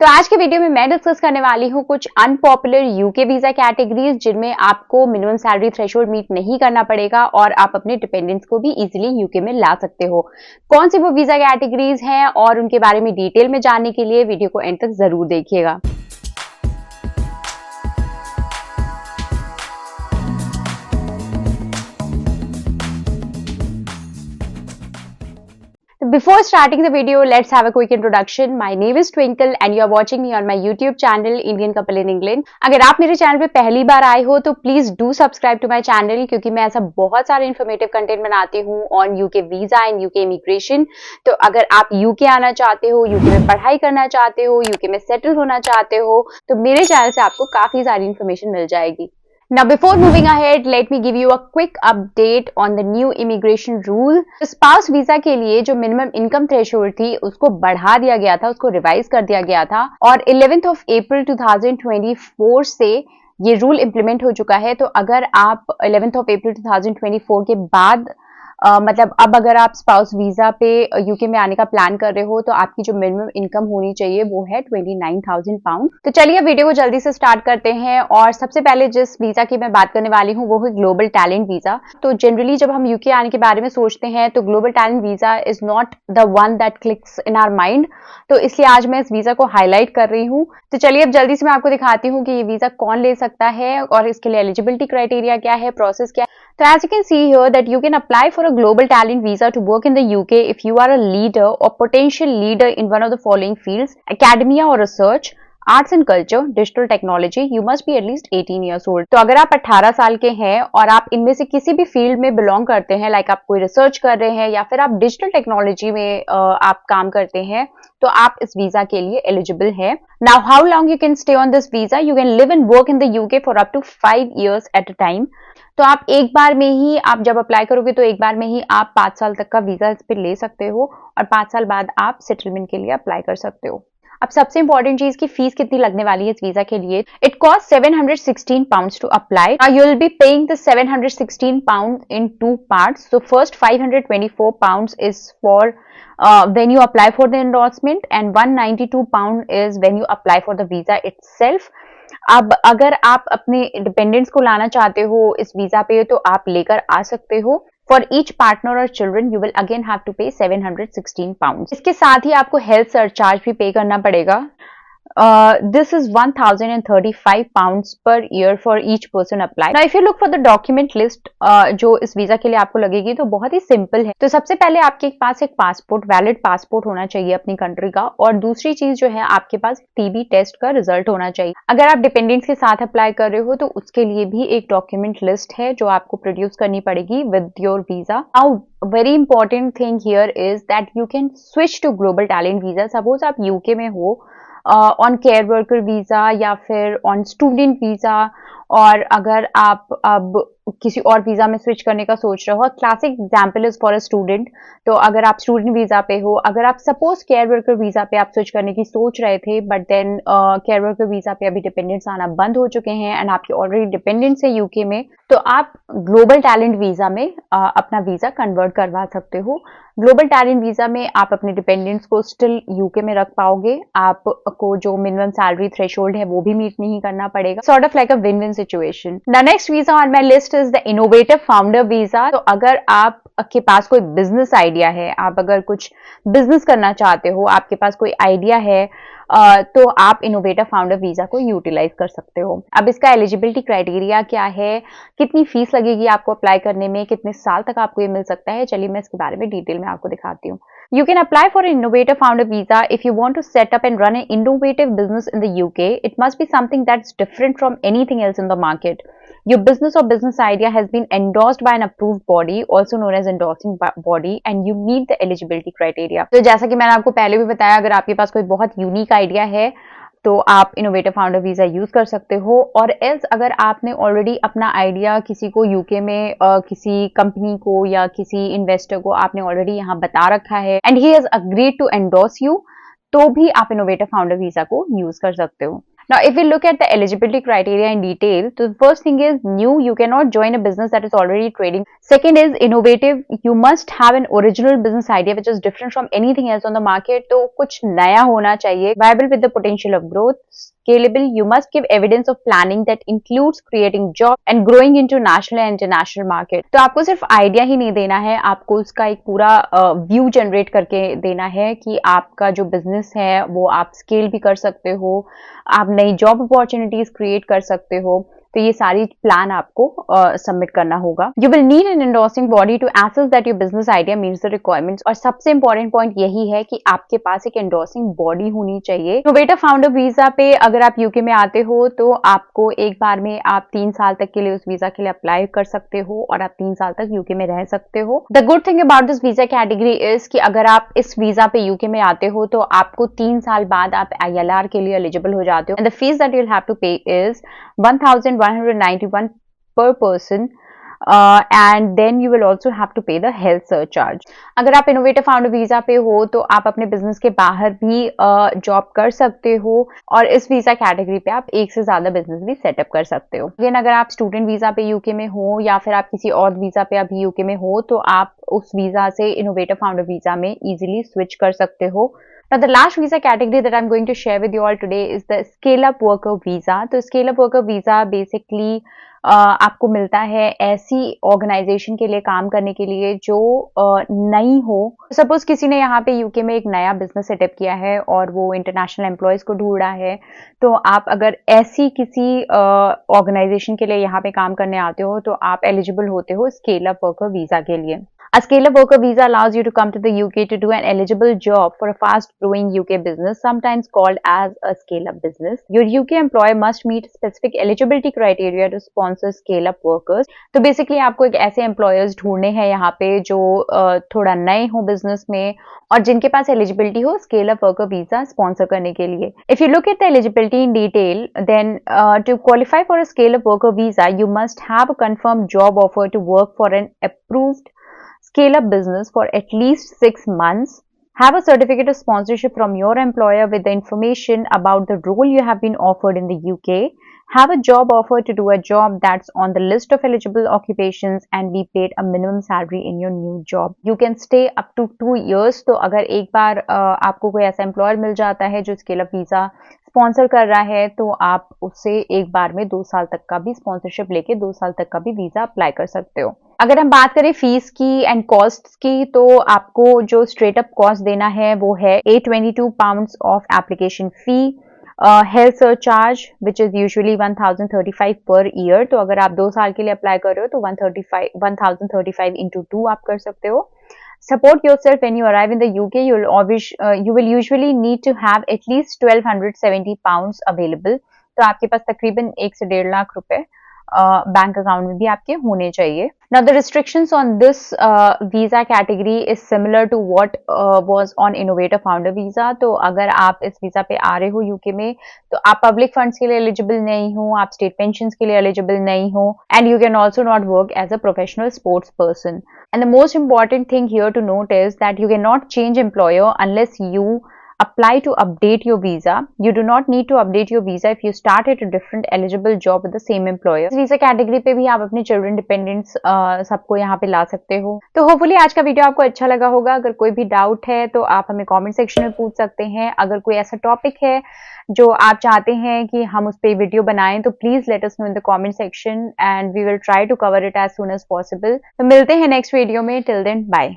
तो आज के वीडियो में मैं डिस्कस करने वाली हूँ कुछ अनपॉपुलर यूके वीजा कैटेगरीज जिनमें आपको मिनिमम सैलरी थ्रेशोल्ड मीट नहीं करना पड़ेगा और आप अपने डिपेंडेंट्स को भी इजीली यूके में ला सकते हो। कौन सी वो वीजा कैटेगरीज हैं और उनके बारे में डिटेल में जानने के लिए वीडियो को एंड तक जरूर देखिएगा। Before starting the video, let's have a quick introduction. My name is Twinkle and you are watching me on my YouTube channel Indian Couple in England. अगर आप मेरे चैनल पे पहली बार आए हो तो please do subscribe to my channel क्योंकि मैं ऐसा बहुत सारे इन्फॉर्मेटिव कंटेंट बनाती हूँ on UK visa and UK immigration. तो अगर आप यूके आना चाहते हो, यूके में पढ़ाई करना चाहते हो, यूके में सेटल होना चाहते हो तो मेरे चैनल से आपको काफी सारी इन्फॉर्मेशन मिल जाएगी। Now, before moving ahead, let me give you a quick update on the new immigration rule. तो स्पाउस वीजा के लिए जो मिनिमम इनकम थ्रेशोल्ड थी उसको बढ़ा दिया गया था, उसको रिवाइज कर दिया गया था और 11th of April 2024 से ये रूल इम्प्लीमेंट हो चुका है। तो अगर आप 11th of April 2024 के बाद मतलब अब अगर आप स्पाउस वीजा पे यूके में आने का प्लान कर रहे हो तो आपकी जो मिनिमम इनकम होनी चाहिए वो है 29,000 पाउंड। तो चलिए वीडियो को जल्दी से स्टार्ट करते हैं और सबसे पहले जिस वीजा की मैं बात करने वाली हूँ वो है ग्लोबल टैलेंट वीजा। तो जनरली जब हम यूके आने के बारे में सोचते हैं तो global talent visa is not the one that clicks in our mind, तो इसलिए आज मैं इस वीजा को हाईलाइट कर रही हूँ। तो चलिए अब जल्दी से मैं आपको दिखाती हूँ कि ये वीजा कौन ले सकता है और इसके लिए एलिजिबिलिटी क्राइटेरिया क्या है, प्रोसेस क्या है। So as you can see here that you can apply for a global talent visa to work in the UK if you are a leader or potential leader in one of the following fields: academia or research, arts and culture, digital technology. You must be at least 18 years old. तो अगर आप 18 साल के हैं और आप इनमें से किसी भी फील्ड में बिलोंग करते हैं, लाइक आप कोई रिसर्च कर रहे हैं या फिर आप डिजिटल टेक्नोलॉजी में आप काम करते हैं तो आप इस वीजा के लिए एलिजिबल है। Now how long you can stay on this visa? You can live and work in the UK for up to 5 years at a time. तो आप एक बार में ही, आप जब अप्लाई करोगे तो एक बार में ही आप 5 साल तक का वीजा इस पे ले सकते हो और 5 साल बाद आप सेटलमेंट के लिए अप्लाई कर सकते हो। अब सबसे इंपॉर्टेंट चीज की फीस कितनी लगने वाली है इस वीजा के लिए? It cost 716 pounds to apply. You will be paying the 716 pounds in 2 parts. So first 524 pounds is for when you apply for the endorsement and 192 pound is when you apply for the visa itself. अब अगर आप अपने dependents को लाना चाहते हो इस visa पे तो आप लेकर आ सकते हो। फॉर ईच पार्टनर और children you will again have to pay 716 pounds। इसके साथ ही आपको हेल्थ सरचार्ज भी पे करना पड़ेगा। This is 1,035 pounds per year for each person applied. Now, if you look for the document list, जो इस वीजा के लिए आपको लगेगी तो बहुत ही सिंपल है। तो सबसे पहले आपके पास एक पासपोर्ट, वैलिड पासपोर्ट होना चाहिए अपनी कंट्री का, और दूसरी चीज जो है आपके पास टीबी टेस्ट का रिजल्ट होना चाहिए। अगर आप डिपेंडेंट्स के साथ अप्लाई कर रहे हो तो उसके लिए भी एक डॉक्यूमेंट लिस्ट है जो आपको प्रोड्यूस करनी पड़ेगी with your visa. Now very important thing here is that you can switch to global talent visa. Suppose आप यूके में हो ऑन केयर वर्कर वीजा या फिर ऑन स्टूडेंट वीजा, और अगर आप अब किसी और वीजा में स्विच करने का सोच रहे हो, classic example is for a student. तो अगर आप स्टूडेंट वीजा पे हो, अगर आप सपोज केयर वर्कर वीजा पे आप स्विच करने की सोच रहे थे but then care worker visa पे अभी डिपेंडेंट्स आना बंद हो चुके हैं एंड आपके ऑलरेडी डिपेंडेंट्स है यूके में, तो आप ग्लोबल टैलेंट वीजा में अपना वीजा कन्वर्ट करवा सकते हो। ग्लोबल टैलेंट वीजा में आप अपने डिपेंडेंट्स को स्टिल यूके में रख पाओगे, आपको जो मिनिमम सैलरी थ्रेशोल्ड है वो भी मीट नहीं करना पड़ेगा। Sort of like a win win situation. The next visa on my list is the innovative founder visa. तो अगर आप के पास कोई बिजनेस आइडिया है, आप अगर कुछ बिजनेस करना चाहते हो, आपके पास कोई आइडिया है, तो आप इनोवेटिव फाउंडर वीजा को यूटिलाइज कर सकते हो। अब इसका एलिजिबिलिटी क्राइटेरिया क्या है, कितनी फीस लगेगी आपको अप्लाई करने में, कितने साल तक आपको ये मिल सकता है, चलिए मैं इसके बारे में डिटेल में आपको दिखाती हूँ। You can apply for an innovative founder visa if you want to set up and run an innovative business in the UK. It must be something that's different from anything else in the market. Your business or business idea has been endorsed by an approved body, also known as endorsing body, and you meet the eligibility criteria. तो जैसा कि मैंने आपको पहले भी बताया, अगर आपके पास कोई बहुत यूनिक आइडिया है तो आप इनोवेटिव फाउंडर वीजा यूज कर सकते हो। और एल्स अगर आपने ऑलरेडी अपना आइडिया किसी को यूके में किसी कंपनी को या किसी इन्वेस्टर को आपने ऑलरेडी यहाँ बता रखा है and he has agreed to endorse you, तो भी आप इनोवेटिव फाउंडर वीजा को यूज कर सकते हो। Now, if we look at the eligibility criteria in detail, so the first thing is new, you cannot join a business that is already trading. Second is innovative, you must have an original business idea which is different from anything else on the market. तो कुछ नया होना चाहिए. Viable with the potential of growth. Scalable, you must give evidence of planning that includes creating jobs and growing into national and international market. तो आपको सिर्फ idea ही नहीं देना है, आपको उसका एक पूरा व्यू जनरेट करके देना है कि आपका जो बिजनेस है वो आप स्केल भी कर सकते हो, आप नई जॉब अपॉर्चुनिटीज क्रिएट कर सकते हो. तो ये सारी प्लान आपको सबमिट करना होगा. You will need an endorsing body to assess that your business idea meets the requirements. और सबसे इंपॉर्टेंट पॉइंट यही है कि आपके पास एक एंडोर्सिंग बॉडी होनी चाहिए. इनोवेटर फाउंडर वीजा पे अगर आप यूके में आते हो तो आपको एक बार में आप 3 साल तक के लिए उस वीजा के लिए अप्लाई कर सकते हो और आप 3 साल तक यूके में रह सकते हो. The good thing about this visa category is कि अगर आप इस वीजा पे यूके में आते हो तो आपको 3 साल बाद आप ILR के लिए एलिजिबल हो जाते हो. And the fees that you will have to pay is 1191 per person, and then you will also have to pay the health surcharge. अगर आप इनोवेटर फाउंडर वीजा पे हो तो आप अपने बिजनेस के बाहर भी जॉब कर सकते हो और इस वीजा कैटेगरी पे आप एक से ज्यादा बिजनेस भी सेटअप कर सकते हो. लेकिन अगर आप स्टूडेंट वीजा पे यूके में हो या फिर आप किसी और वीजा पे अभी यूके में हो तो आप उस वीजा से इनोवेटर फाउंडर वीजा में इजीली स्विच कर सकते हो. Now, the last visa category that I'm going to share with you all today is the scale-up worker visa. तो scale-up worker visa basically आपको मिलता है ऐसी ऑर्गेनाइजेशन के लिए काम करने के लिए जो नई हो. सपोज किसी ने यहाँ पे यूके में एक नया बिजनेस सेटअप किया है और वो इंटरनेशनल एम्प्लॉयज को ढूंढ रहा है, तो आप अगर ऐसी किसी ऑर्गेनाइजेशन के लिए यहाँ पे काम करने आते हो तो आप एलिजिबल होते हो स्केल अप वर्कर वीजा के लिए. A scale-up worker visa allows you to come to the UK to do an eligible job for a fast-growing UK business, sometimes called as a scale-up business. Your UK employer must meet specific eligibility criteria to sponsor scale-up workers. तो basically आपको एक ऐसे employers ढूंढने हैं यहाँ पे जो थोड़ा नए हो business में और जिनके पास eligibility हो scale-up worker visa sponsor करने के लिए. If you look at the eligibility in detail, then to qualify for a scale-up worker visa, you must have a confirmed job offer to work for an approved scale-up business for at least 6 months, have a certificate of sponsorship from your employer with the information about the role you have been offered in the UK, have a job offer to do a job that's on the list of eligible occupations and be paid a minimum salary in your new job. You can stay up to 2 years. तो अगर एक बार आपको कोई ऐसा employer मिल जाता है जो scale up visa sponsor कर रहा है तो आप उससे एक बार में 2 साल तक का भी स्पॉन्सरशिप लेके 2 साल तक का भी वीजा अप्लाई कर सकते हो. अगर हम बात करें फीस की एंड कॉस्ट की तो आपको जो स्ट्रेट अप कॉस्ट देना है वो है £822 of application fee, health surcharge which is usually 1035 per year. तो अगर आप 2 साल के लिए अप्लाई कर रहे हो तो 1035 into 2 आप कर सकते हो. Support yourself when you arrive in the UK. You will usually need to have at least £1270 available. तो आपके पास तकरीबन 1 से 1.5 लाख रुपए बैंक अकाउंट में भी आपके होने चाहिए. Now the restrictions on this visa category is similar to what was on innovator founder visa. तो अगर आप इस वीजा पे आ रहे हो यूके में तो आप पब्लिक फंड्स के लिए एलिजिबल नहीं हो, आप स्टेट पेंशन्स के लिए एलिजिबल नहीं हो, and you can also not work as a professional sports person. And the most important thing here to note is that you cannot change employer unless you apply to update your visa. You do not need to update your visa if you start at a different eligible job with the same employer. इस visa category पे भी आप अपने children dependents सबको यहाँ पे ला सकते हो. तो होपफुली आज का वीडियो आपको अच्छा लगा होगा. अगर कोई भी डाउट है तो आप हमें कमेंट सेक्शन में पूछ सकते हैं. अगर कोई ऐसा टॉपिक है जो आप चाहते हैं कि हम उस पर वीडियो बनाएं तो please let us know in the comment section and we will try to cover it as soon as possible. तो मिलते हैं नेक्स्ट वीडियो में. Till then bye.